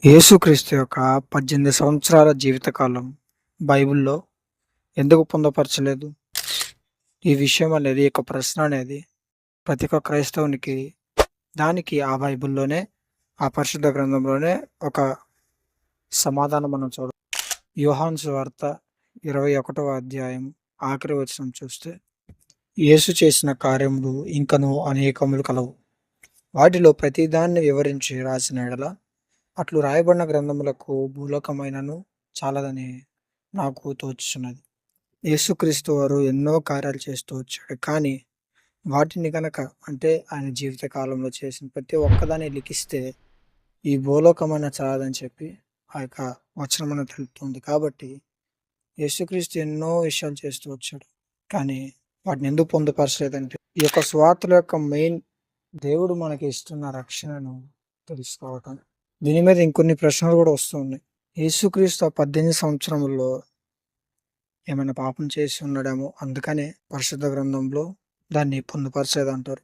యేసుక్రీస్తు యొక్క 18 సంవత్సరాల జీవితకాలం బైబిల్‌లో ఎందుకు పొందుపరచలేదు? ఈ విషయం అనేది ఒక ప్రశ్న అనేది ప్రతి ఒక్క క్రైస్తవునికి దానికి ఆ బైబిల్‌లోనే, ఆ పరిశుద్ధ గ్రంథంలోనే ఒక సమాధానం మనం యోహాను సువార్త 21వ అధ్యాయం ఆఖరి వచనం చూస్తే, యేసు చేసిన కార్యములు ఇంకను అనేకములు కలవు. వాటిలో ప్రతిదాన్ని వివరించి రాసిన యెడల అట్లు రాయబడిన గ్రంథములకు భూలోకమైనను చాలదని నాకు తోచుచున్నది. యేసుక్రీస్తు వారు ఎన్నో కార్యాలు చేస్తూ వచ్చాడు. కానీ వాటిని గనక అంటే ఆయన జీవిత కాలంలో చేసిన ప్రతి ఒక్కదాన్ని లిఖిస్తే ఈ భూలోకమైన చాలదని చెప్పి ఆ యొక్క వచనం మనకు తెలుపుతుంది. కాబట్టి యేసుక్రీస్తు ఎన్నో విషయాలు చేస్తూ వచ్చాడు. కానీ వాటిని ఎందుకు పొందుపరచలేదంటే ఈ యొక్క స్వార్థల యొక్క మెయిన్ దేవుడు మనకి ఇస్తున్న రక్షణను తెలుసుకోవటం. దీని మీద ఇంకొన్ని ప్రశ్నలు కూడా వస్తున్నాయి. యేసుక్రీస్తు 18 సంవత్సరముల్లో ఏమైనా పాపం చేసి ఉన్నాడేమో, అందుకనే పరిశుద్ధ గ్రంథంలో దాన్ని పొందుపరచలేదంటారు.